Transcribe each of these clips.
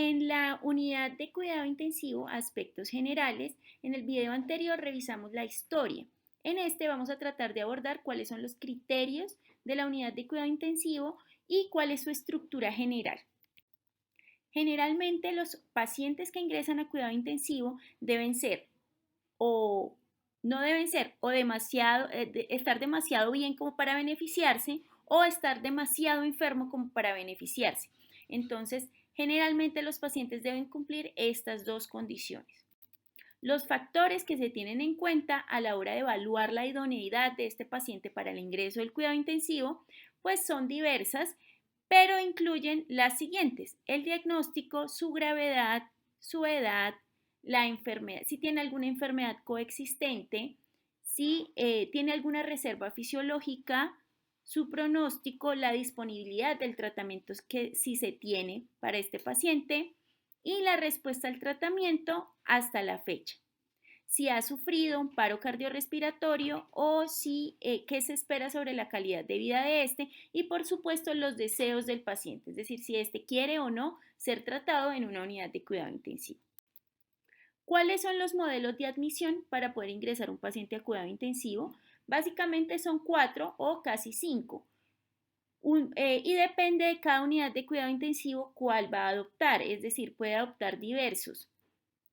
En la unidad de cuidado intensivo, aspectos generales, en el video anterior revisamos la historia. En este vamos a tratar de abordar cuáles son los criterios de la unidad de cuidado intensivo y cuál es su estructura general. Generalmente los pacientes que ingresan a cuidado intensivo deben ser o no deben ser o estar demasiado bien como para beneficiarse o estar demasiado enfermo como para beneficiarse. Entonces, generalmente los pacientes deben cumplir estas dos condiciones. Los factores que se tienen en cuenta a la hora de evaluar la idoneidad de este paciente para el ingreso del cuidado intensivo, pues son diversas, pero incluyen las siguientes: el diagnóstico, su gravedad, su edad, la enfermedad, si tiene alguna enfermedad coexistente, si tiene alguna reserva fisiológica, su pronóstico, la disponibilidad del tratamiento que si se tiene para este paciente y la respuesta al tratamiento hasta la fecha. Si ha sufrido un paro cardiorrespiratorio o si qué se espera sobre la calidad de vida de este y por supuesto los deseos del paciente, es decir, si este quiere o no ser tratado en una unidad de cuidado intensivo. ¿Cuáles son los modelos de admisión para poder ingresar un paciente a cuidado intensivo? Básicamente son 4 o casi 5. Y depende de cada unidad de cuidado intensivo cuál va a adoptar, es decir, puede adoptar diversos.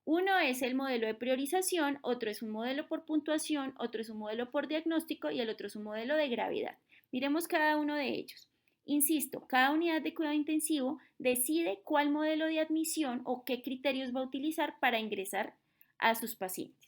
Uno es el modelo de priorización, otro es un modelo por puntuación, otro es un modelo por diagnóstico y el otro es un modelo de gravedad. Miremos cada uno de ellos. Insisto, cada unidad de cuidado intensivo decide cuál modelo de admisión o qué criterios va a utilizar para ingresar a sus pacientes.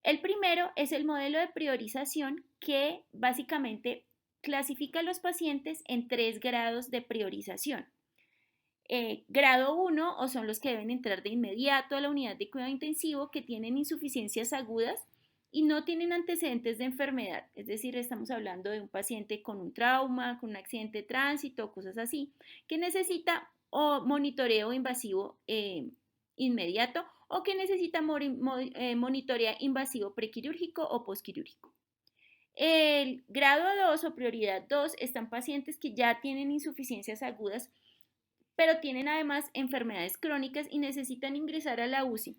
El primero es el modelo de priorización, que básicamente clasifica a los pacientes en 3 grados de priorización. Grado 1 o son los que deben entrar de inmediato a la unidad de cuidado intensivo, que tienen insuficiencias agudas y no tienen antecedentes de enfermedad, es decir, estamos hablando de un paciente con un trauma, con un accidente de tránsito, cosas así, que necesita monitoreo invasivo inmediato o que necesita monitoreo invasivo prequirúrgico o posquirúrgico. El grado 2 o prioridad 2 están pacientes que ya tienen insuficiencias agudas, pero tienen además enfermedades crónicas y necesitan ingresar a la UCI.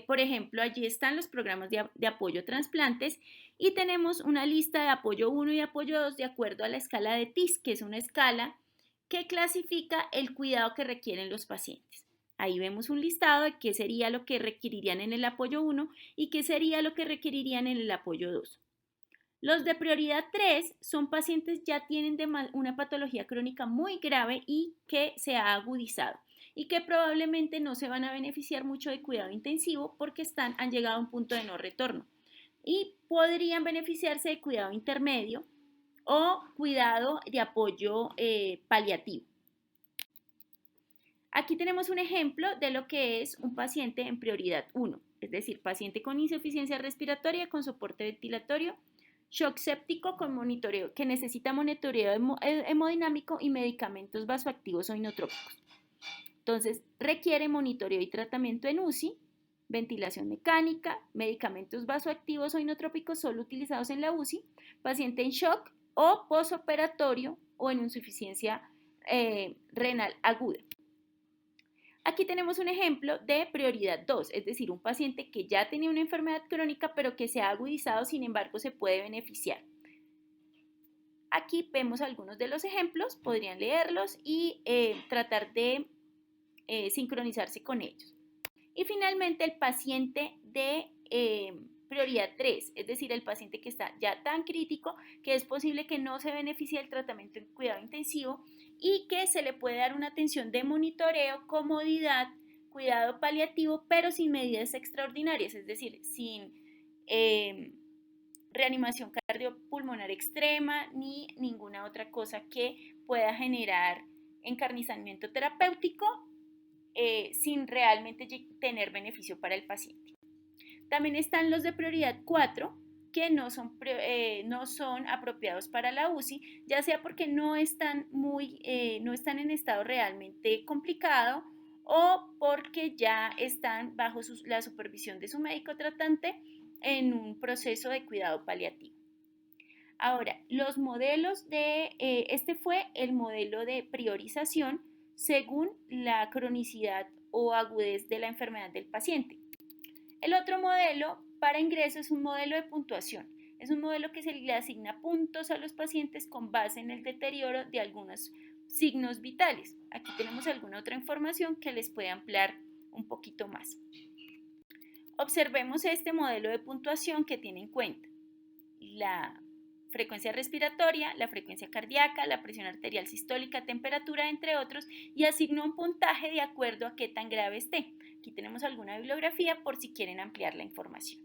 Por ejemplo, allí están los programas de apoyo a trasplantes y tenemos una lista de apoyo 1 y apoyo 2 de acuerdo a la escala de TIS, que es una escala que clasifica el cuidado que requieren los pacientes. Ahí vemos un listado de qué sería lo que requerirían en el apoyo 1 y qué sería lo que requerirían en el apoyo 2. Los de prioridad 3 son pacientes que ya tienen una patología crónica muy grave y que se ha agudizado y que probablemente no se van a beneficiar mucho de cuidado intensivo porque han llegado a un punto de no retorno y podrían beneficiarse de cuidado intermedio o cuidado de apoyo paliativo. Aquí tenemos un ejemplo de lo que es un paciente en prioridad 1, es decir, paciente con insuficiencia respiratoria con soporte ventilatorio, shock séptico con monitoreo, que necesita monitoreo hemodinámico y medicamentos vasoactivos o inotrópicos. Entonces, requiere monitoreo y tratamiento en UCI, ventilación mecánica, medicamentos vasoactivos o inotrópicos solo utilizados en la UCI, paciente en shock o posoperatorio o en insuficiencia renal aguda. Aquí tenemos un ejemplo de prioridad 2, es decir, un paciente que ya tenía una enfermedad crónica pero que se ha agudizado, sin embargo, se puede beneficiar. Aquí vemos algunos de los ejemplos, podrían leerlos y tratar de sincronizarse con ellos. Y finalmente el paciente de prioridad 3, es decir, el paciente que está ya tan crítico que es posible que no se beneficie del tratamiento en cuidado intensivo y que se le puede dar una atención de monitoreo, comodidad, cuidado paliativo, pero sin medidas extraordinarias, es decir, sin reanimación cardiopulmonar extrema ni ninguna otra cosa que pueda generar encarnizamiento terapéutico sin realmente tener beneficio para el paciente. También están los de prioridad 4, que no son apropiados para la UCI, ya sea porque no están en estado realmente complicado o porque ya están bajo la supervisión de su médico tratante en un proceso de cuidado paliativo. Ahora, los modelos este fue el modelo de priorización, según la cronicidad o agudez de la enfermedad del paciente. El otro modelo para ingreso es un modelo de puntuación. Es un modelo que se le asigna puntos a los pacientes con base en el deterioro de algunos signos vitales. Aquí tenemos alguna otra información que les puede ampliar un poquito más. Observemos este modelo de puntuación que tiene en cuenta la frecuencia respiratoria, la frecuencia cardíaca, la presión arterial sistólica, temperatura, entre otros, y asigna un puntaje de acuerdo a qué tan grave esté. Aquí tenemos alguna bibliografía por si quieren ampliar la información.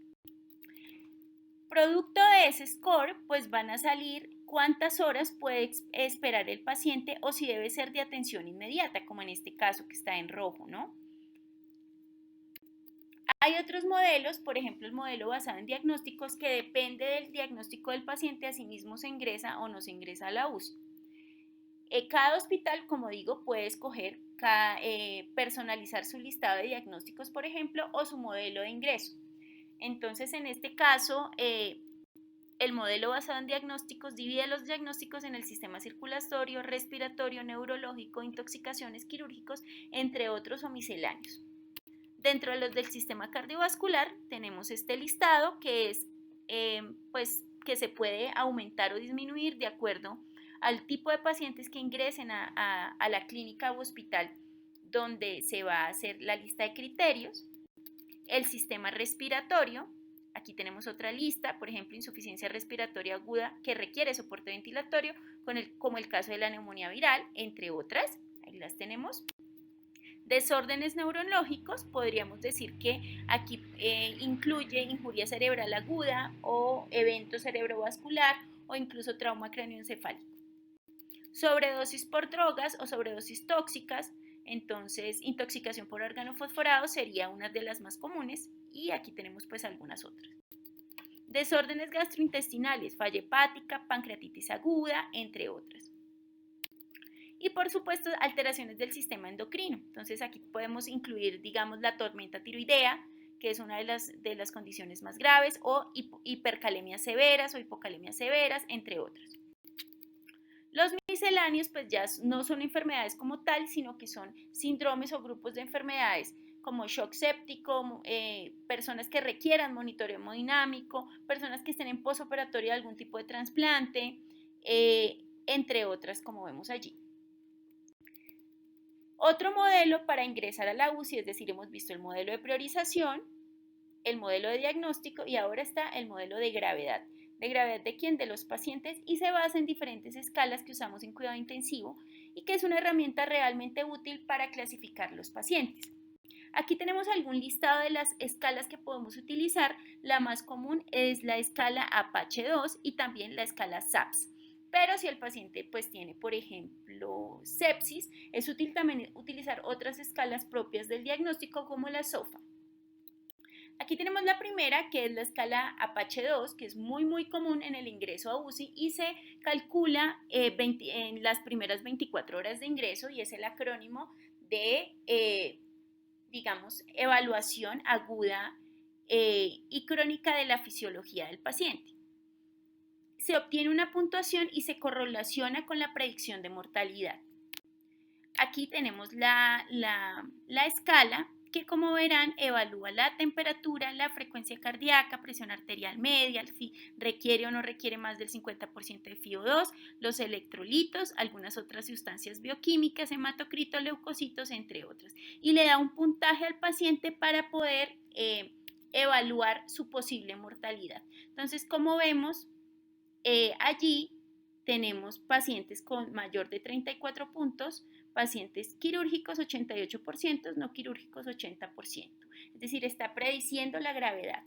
Producto de ese score, pues van a salir cuántas horas puede esperar el paciente o si debe ser de atención inmediata, como en este caso que está en rojo, ¿no? Hay otros modelos, por ejemplo el modelo basado en diagnósticos, que depende del diagnóstico del paciente, asimismo se ingresa o no se ingresa a la UCI. Cada hospital, como digo, puede escoger personalizar su listado de diagnósticos, por ejemplo, o su modelo de ingreso. Entonces, en este caso, el modelo basado en diagnósticos divide los diagnósticos en el sistema circulatorio, respiratorio, neurológico, intoxicaciones quirúrgicos, entre otros o misceláneos. Dentro de los del sistema cardiovascular tenemos este listado que es pues que se puede aumentar o disminuir de acuerdo al tipo de pacientes que ingresen a la clínica u hospital donde se va a hacer la lista de criterios. El sistema respiratorio, aquí tenemos otra lista, por ejemplo, insuficiencia respiratoria aguda que requiere soporte ventilatorio, como el caso de la neumonía viral, entre otras, ahí las tenemos. Desórdenes neurológicos, podríamos decir que aquí incluye injuria cerebral aguda o evento cerebrovascular o incluso trauma cráneoencefálico. Sobredosis por drogas o sobredosis tóxicas, entonces intoxicación por organofosforado sería una de las más comunes y aquí tenemos pues algunas otras. Desórdenes gastrointestinales, falla hepática, pancreatitis aguda, entre otras. Y por supuesto alteraciones del sistema endocrino. Entonces aquí podemos incluir, digamos, la tormenta tiroidea, que es una de las condiciones más graves, o hipercalemias severas o hipocalemias severas, entre otras. Los misceláneos pues ya no son enfermedades como tal, sino que son síndromes o grupos de enfermedades como shock séptico, personas que requieran monitoreo hemodinámico, personas que estén en posoperatorio de algún tipo de trasplante, entre otras como vemos allí. Otro modelo para ingresar a la UCI, es decir, hemos visto el modelo de priorización, el modelo de diagnóstico y ahora está el modelo de gravedad. ¿De gravedad de quién? De los pacientes, y se basa en diferentes escalas que usamos en cuidado intensivo y que es una herramienta realmente útil para clasificar los pacientes. Aquí tenemos algún listado de las escalas que podemos utilizar. La más común es la escala Apache 2 y también la escala SAPS. Pero si el paciente pues tiene, por ejemplo, sepsis, es útil también utilizar otras escalas propias del diagnóstico como la SOFA. Aquí tenemos la primera, que es la escala Apache 2, que es muy común en el ingreso a UCI y se calcula en las primeras 24 horas de ingreso y es el acrónimo de, digamos, evaluación aguda y crónica de la fisiología del paciente. Se obtiene una puntuación y se correlaciona con la predicción de mortalidad. Aquí tenemos la escala que, como verán, evalúa la temperatura, la frecuencia cardíaca, presión arterial media, si requiere o no requiere más del 50% de FiO2, los electrolitos, algunas otras sustancias bioquímicas, hematocritos, leucocitos, entre otras. Y le da un puntaje al paciente para poder evaluar su posible mortalidad. Entonces, como vemos, allí tenemos pacientes con mayor de 34 puntos, pacientes quirúrgicos 88%, no quirúrgicos 80%. Es decir, está prediciendo la gravedad.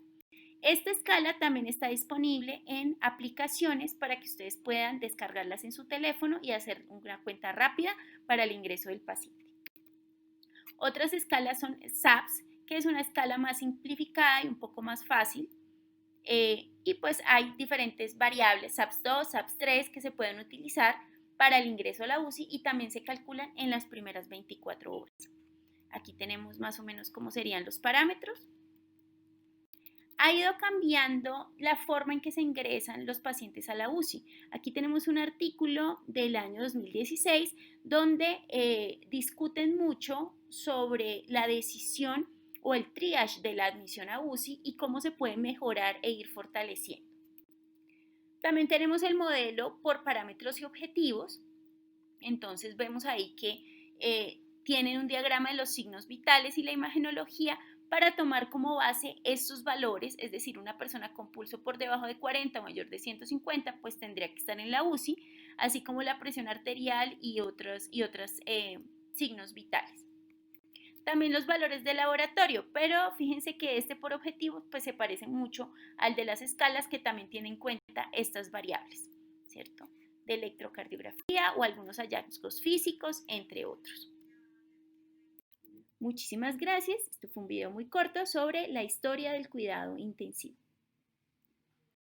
Esta escala también está disponible en aplicaciones para que ustedes puedan descargarlas en su teléfono y hacer una cuenta rápida para el ingreso del paciente. Otras escalas son SAPS, que es una escala más simplificada y un poco más fácil. Y pues hay diferentes variables, SAPS2, SAPS3, que se pueden utilizar para el ingreso a la UCI y también se calculan en las primeras 24 horas. Aquí tenemos más o menos cómo serían los parámetros. ha ido cambiando la forma en que se ingresan los pacientes a la UCI. Aquí tenemos un artículo del año 2016 donde discuten mucho sobre la decisión o el triage de la admisión a UCI y cómo se puede mejorar e ir fortaleciendo. También tenemos el modelo por parámetros y objetivos. Entonces vemos ahí que tienen un diagrama de los signos vitales y la imagenología para tomar como base estos valores, es decir, una persona con pulso por debajo de 40 o mayor de 150, pues tendría que estar en la UCI, así como la presión arterial y otros signos vitales. También los valores de laboratorio, pero fíjense que este por objetivo pues se parece mucho al de las escalas que también tiene en cuenta estas variables, ¿cierto? De electrocardiografía o algunos hallazgos físicos, entre otros. Muchísimas gracias. Este fue un video muy corto sobre la historia del cuidado intensivo.